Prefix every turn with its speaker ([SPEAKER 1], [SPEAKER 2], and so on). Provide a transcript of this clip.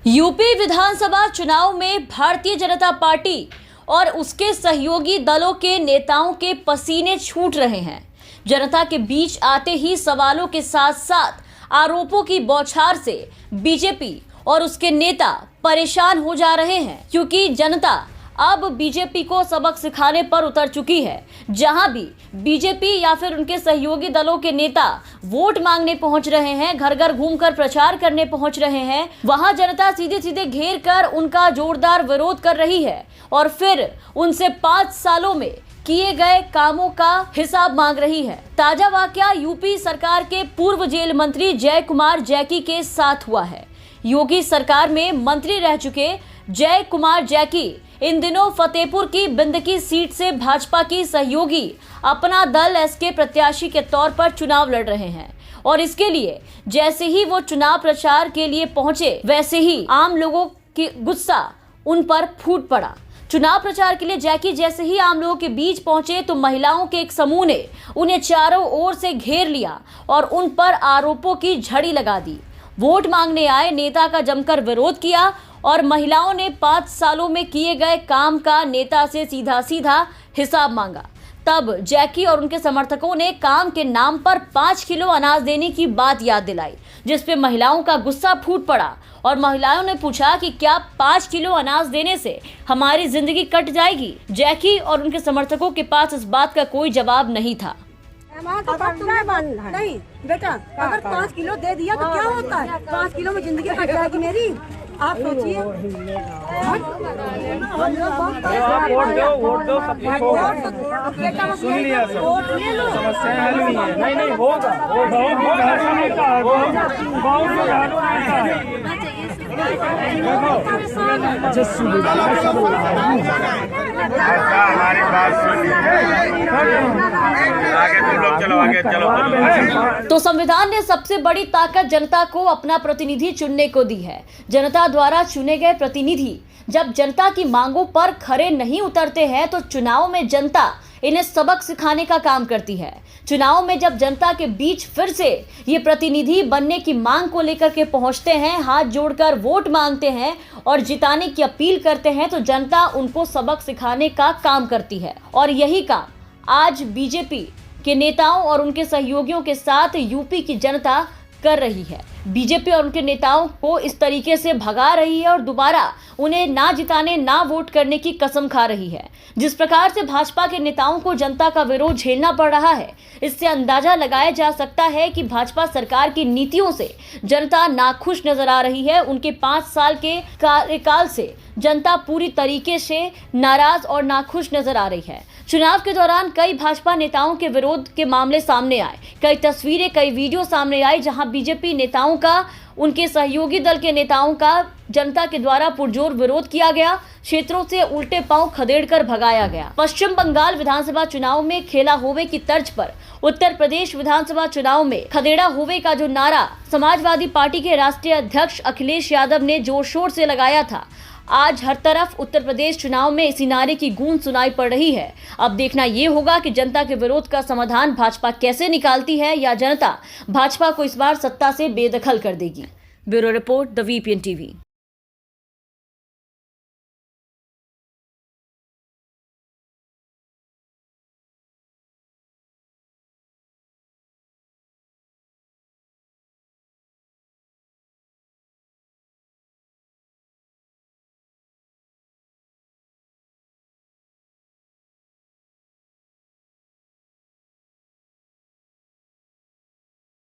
[SPEAKER 1] UP विधानसभा चुनाव में Bharatiya Janata party और उसके सहयोगी दलों के नेताओं के पसीने छूट रहे हैं। जनता के बीच आते ही सवालों के साथ साथ आरोपों की बौछार से बीजेपी और उसके नेता परेशान हो जा रहे हैं, क्योंकि जनता अब बीजेपी को सबक सिखाने पर उतर चुकी है। जहां भी बीजेपी या फिर उनके सहयोगी दलों के नेता वोट मांगने पहुंच रहे हैं, घर घर घूमकर प्रचार करने पहुंच रहे हैं, वहां जनता सीधे सीधे घेर कर उनका जोरदार विरोध कर रही है और फिर उनसे 5 सालों में किए गए कामों का हिसाब मांग रही है। ताजा वाकया यूपी सरकार के पूर्व जेल मंत्री जय कुमार जैकी के साथ हुआ है। योगी सरकार में मंत्री रह चुके जय कुमार जैकी इन दिनों फतेहपुर की बिंदकी सीट से भाजपा की सहयोगी अपना दल एसके प्रत्याशी के तौर पर चुनाव लड़ रहे हैं और इसके लिए जैसे ही वो चुनाव प्रचार के लिए पहुंचे, वैसे ही आम लोगों की गुस्सा उन पर फूट पड़ा। चुनाव प्रचार के लिए जैकी जैसे ही आम लोगों के बीच पहुंचे तो महिलाओं के एक समूह ने उन्हें चारों ओर से घेर लिया और उन पर आरोपों की झड़ी लगा दी। वोट मांगने आए नेता का जमकर विरोध किया और महिलाओं ने 5 सालों में किए गए काम का नेता से सीधा सीधा हिसाब मांगा। तब जैकी और उनके समर्थकों ने काम के नाम पर 5 किलो अनाज देने की बात याद दिलाई, जिस पे महिलाओं का गुस्सा फूट पड़ा और महिलाओं ने पूछा कि क्या 5 किलो अनाज देने से हमारी जिंदगी कट जाएगी। जैकी और उनके समर्थकों के पास इस बात का कोई जवाब नहीं था।
[SPEAKER 2] नहीं बेटा, अगर 5 किलो दे दिया तो क्या होता है? 5 किलो में जिंदगी कट जाएगी मेरी। आप सोचिए।
[SPEAKER 3] वोट दो सुन लिया सब, समस्याएं हल हुई है। नहीं होगा,
[SPEAKER 4] हमारी बात सुनिए, आगे तुम लोग चलो, आगे चलो।
[SPEAKER 1] तो संविधान ने सबसे बड़ी ताकत जनता को अपना प्रतिनिधि चुनने को दी है। जनता द्वारा चुने गए प्रतिनिधि जब जनता की मांगों पर खरे नहीं उतरते हैं तो चुनाव में जनता इन्हें सबक सिखाने का काम करती है। चुनाव में जब जनता के बीच फिर से ये प्रतिनिधि बनने की मांग को लेकर के पहुंचते हैं, हाथ जोड़कर वोट मांगते हैं और जिताने की अपील करते हैं, तो जनता उनको सबक सिखाने का काम करती है। और यही काम आज बीजेपी के नेताओं और उनके सहयोगियों के साथ यूपी की जनता कर रही है। बीजेपी और उनके नेताओं को इस तरीके से भगा रही है और दोबारा उन्हें ना जिताने ना वोट करने की कसम खा रही है। जिस प्रकार से भाजपा के नेताओं को जनता का विरोध झेलना पड़ रहा है, इससे अंदाजा लगाया जा सकता है कि भाजपा सरकार की नीतियों से जनता नाखुश नजर आ रही है। उनके 5 साल के कार्यकाल से जनता पूरी तरीके से नाराज और नाखुश नजर आ रही है। चुनाव के दौरान कई भाजपा नेताओं के विरोध के मामले सामने आए, कई तस्वीरें, कई वीडियो सामने आई जहां बीजेपी नेताओं का, उनके सहयोगी दल के नेताओं का जनता के द्वारा पुरजोर विरोध किया गया, क्षेत्रों से उल्टे पांव खदेड़कर भगाया गया। पश्चिम बंगाल विधानसभा चुनाव में खेला होवे की तर्ज पर उत्तर प्रदेश विधानसभा चुनाव में खदेड़ा होवे का जो नारा समाजवादी पार्टी के राष्ट्रीय अध्यक्ष अखिलेश यादव ने जोर शोर से लगाया था, आज हर तरफ उत्तर प्रदेश चुनाव में इसी नारे की गूंज सुनाई पड़ रही है। अब देखना ये होगा कि जनता के विरोध का समाधान भाजपा कैसे निकालती है या जनता भाजपा को इस बार सत्ता से बेदखल कर देगी। Bureau report, the VPN TV.